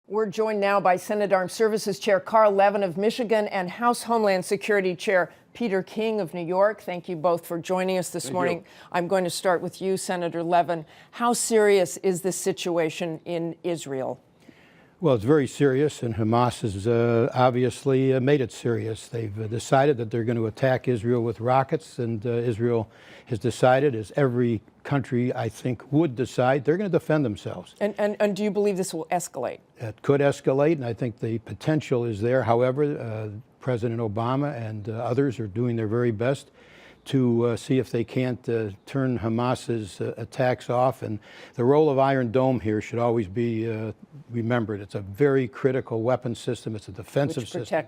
We're joined now by Senate Armed Services Chair Carl Levin of Michigan and House Homeland Security Chair Peter King of New York. Thank you both for joining us this morning. I'm going to start with you, Senator Levin. How serious is this situation in Israel? Well, it's very serious, and Hamas has obviously made it serious. They've decided that they're going to attack Israel with rockets, and Israel has decided, as every country, I think, would decide, they're going to defend themselves. And do you believe this will escalate? It could escalate, and I think the potential is there. However, President Obama and others are doing their very best to see if they can't turn Hamas's attacks off. And the role of Iron Dome here should always be remembered. It's a very critical weapon system. It's a defensive system.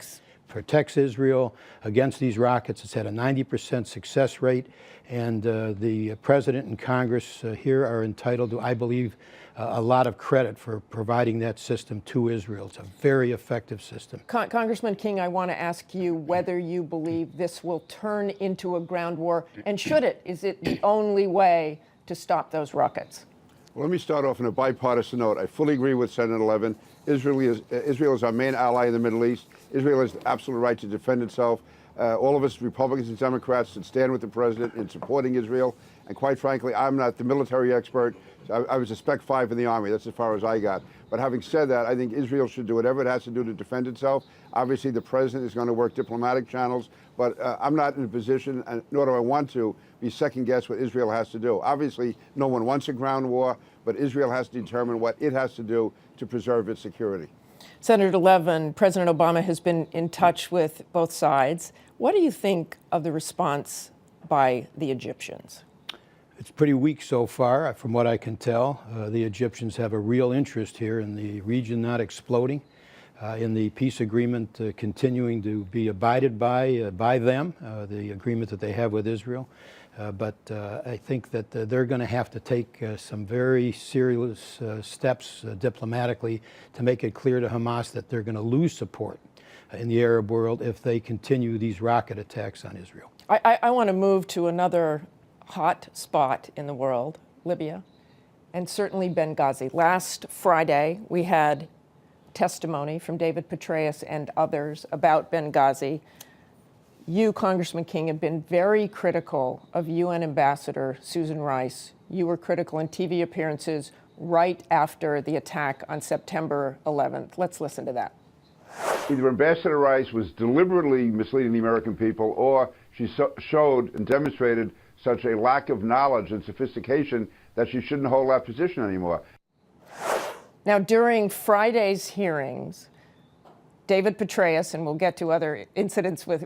Protects Israel against these rockets. It's had a 90% success rate. And the President and Congress here are entitled to, I believe, a lot of credit for providing that system to Israel. It's a very effective system. Congressman King, I want to ask you whether you believe this will turn into a ground war, and should it? Is it the only way to stop those rockets? Well, let me start off on a bipartisan note. I fully agree with Senator Levin. Israel is our main ally in the Middle East. Israel has the absolute right to defend itself. All of us, Republicans and Democrats, should stand with the president in supporting Israel. And quite frankly, I'm not the military expert. I was a Spec 5 in the Army. That's as far as I got. But having said that, I think Israel should do whatever it has to do to defend itself. Obviously, the president is going to work diplomatic channels, but I'm not in a position, and nor do I want to, be second-guess what Israel has to do. Obviously, no one wants a ground war, but Israel has to determine what it has to do to preserve its security. Senator Levin, President Obama has been in touch with both sides. What do you think of the response by the Egyptians? It's pretty weak so far, from what I can tell. The Egyptians have a real interest here in the region not exploding, in the peace agreement continuing to be abided by them, the agreement that they have with Israel. But I think that they're going to have to take some very serious steps diplomatically to make it clear to Hamas that they're going to lose support in the Arab world if they continue these rocket attacks on Israel. I want to move to another hot spot in the world, Libya, and certainly Benghazi. Last Friday, we had testimony from David Petraeus and others about Benghazi. You, Congressman King, have been very critical of UN Ambassador Susan Rice. You were critical in TV appearances right after the attack on September 11th. Let's listen to that. Either Ambassador Rice was deliberately misleading the American people, or she showed and demonstrated such a lack of knowledge and sophistication that she shouldn't hold that position anymore. Now, during Friday's hearings, David Petraeus, and we'll get to other incidents with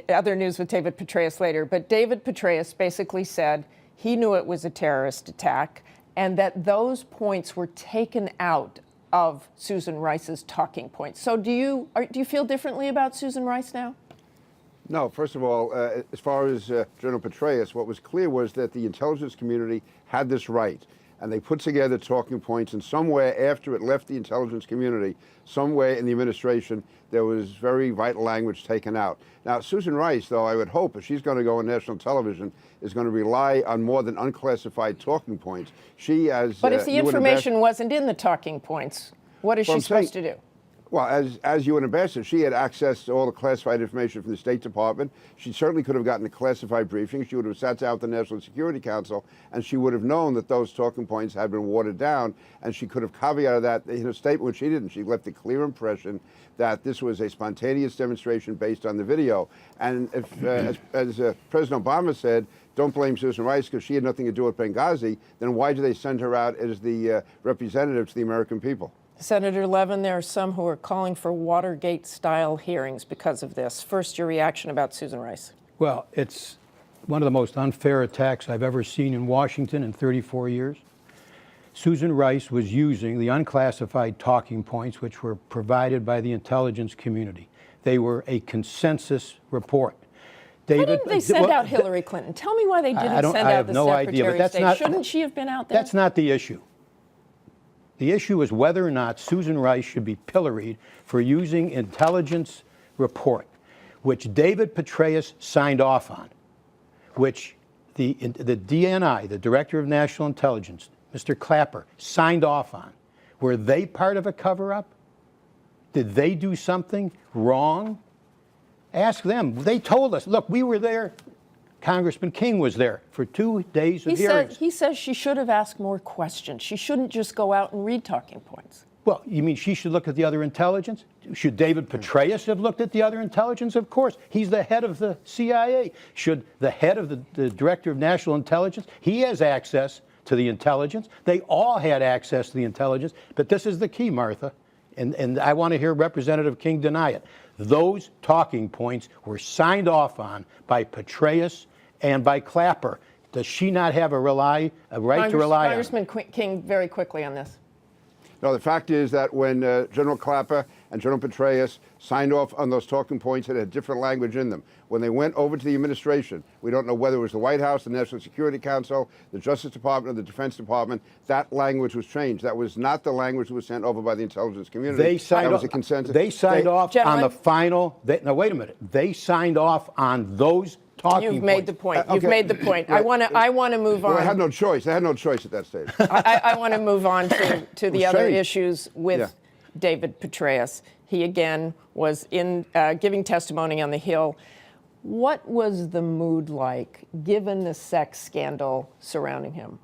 other news with David Petraeus later, but David Petraeus basically said he knew it was a terrorist attack and that those points were taken out of Susan Rice's talking points. So do you feel differently about Susan Rice now? No, first of all, as far as General Petraeus, what was clear was that the intelligence community had this right, and they put together talking points, and somewhere after it left the intelligence community, somewhere in the administration, there was very vital language taken out. Now, Susan Rice, though, I would hope, if she's going to go on national television, is going to rely on more than unclassified talking points. She, as but if the information wasn't in the talking points, what is she supposed to do? Well, as UN ambassador, she had access to all the classified information from the State Department. She certainly could have gotten a classified briefing. She would have sat down with the National Security Council, and she would have known that those talking points had been watered down, and she could have caveated that in her statement, which she didn't. She left a clear impression that this was a spontaneous demonstration based on the video. And if, as President Obama said, don't blame Susan Rice because she had nothing to do with Benghazi, then why do they send her out as the representative to the American people? Senator Levin, there are some who are calling for Watergate-style hearings because of this. First, your reaction about Susan Rice. Well, it's one of the most unfair attacks I've ever seen in Washington in 34 years. Susan Rice was using the unclassified talking points which were provided by the intelligence community. They were a consensus report. David, why didn't they send out Hillary Clinton? Tell me why they didn't send out the Secretary of State. Shouldn't she have been out there? That's not the issue. The issue is whether or not Susan Rice should be pilloried for using intelligence report, which David Petraeus signed off on, which the DNI, the Director of National Intelligence, Mr. Clapper, signed off on. Were they part of a cover-up? Did they do something wrong? Ask them. They told us. Look, we were there. Congressman King was there for 2 days of hearings. He says she should have asked more questions. She shouldn't just go out and read talking points. Well, you mean she should look at the other intelligence? Should David Petraeus have looked at the other intelligence? Of course. He's the head of the CIA. Should the head of the Director of National Intelligence, he has access to the intelligence. They all had access to the intelligence. But this is the key, Martha, and I want to hear Representative King deny it. Those talking points were signed off on by Petraeus and by Clapper. Does she not have a right to rely on? Congressman King, very quickly on this. No, the fact is that when General Clapper and General Petraeus signed off on those talking points, it had different language in them. When they went over to the administration, we don't know whether it was the White House, the National Security Council, the Justice Department, or the Defense Department, that language was changed. That was not the language that was sent over by the intelligence community. They signed that was off, a consensus. They signed off Gentlemen, on the final. Now, wait a minute. They signed off on those talking points. You've made the point. You've Okay. made the point. Yeah. I want to move on. Well, they had no choice. They had no choice at that stage. I want to move on to the other changed. issues with David Petraeus. He again was in giving testimony on the Hill. What was the mood like, given the sex scandal surrounding him?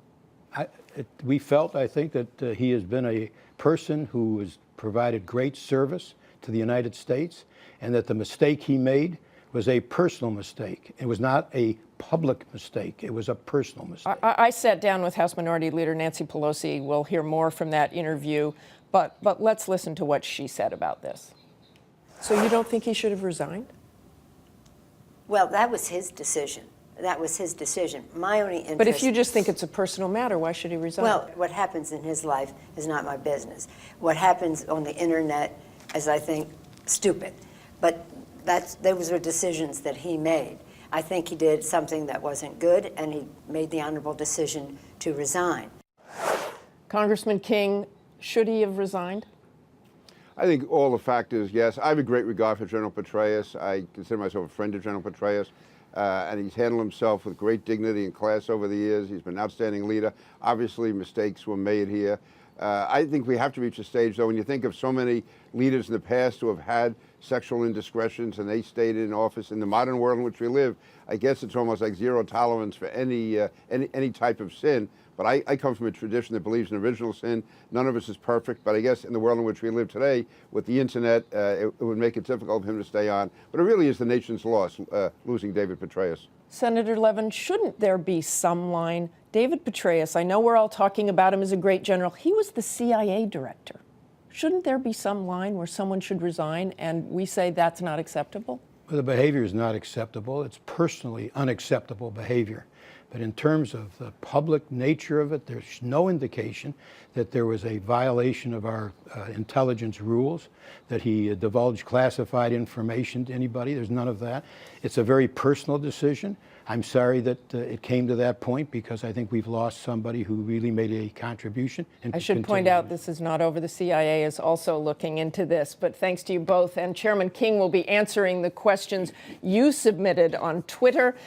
We felt, I think, that he has been a person who has provided great service to the United States, and that the mistake he made was a personal mistake. It was not a public mistake. It was a personal mistake. I sat down with House Minority Leader Nancy Pelosi. We'll hear more from that interview, but let's listen to what she said about this. So you don't think he should have resigned? Well, that was his decision. That was his decision. My only interest... But if you just think it's a personal matter, why should he resign? Well, what happens in his life is not my business. What happens on the internet is, I think, stupid. But those were decisions that he made. I think he did something that wasn't good, and he made the honorable decision to resign. Congressman King, should he have resigned? I think all the factors, yes. I have a great regard for General Petraeus. I consider myself a friend of General Petraeus. And he's handled himself with great dignity and class over the years. He's been an outstanding leader. Obviously, mistakes were made here. I think we have to reach a stage, though, when you think of so many leaders in the past who have had sexual indiscretions and they stayed in office in the modern world in which we live, I guess it's almost like zero tolerance for any type of sin. But I come from a tradition that believes in original sin. None of us is perfect, but I guess in the world in which we live today, with the internet, it would make it difficult for him to stay on. But it really is the nation's loss, losing David Petraeus. Senator Levin, shouldn't there be some line? David Petraeus, I know we're all talking about him as a great general. He was the CIA director. Shouldn't there be some line where someone should resign and we say that's not acceptable? Well, the behavior is not acceptable. It's personally unacceptable behavior. But in terms of the public nature of it, there's no indication that there was a violation of our intelligence rules, that he divulged classified information to anybody. There's none of that. It's a very personal decision. I'm sorry that it came to that point, because I think we've lost somebody who really made a contribution. I should point out this is not over. The CIA is also looking into this, but thanks to you both. And Chairman King will be answering the questions you submitted on Twitter.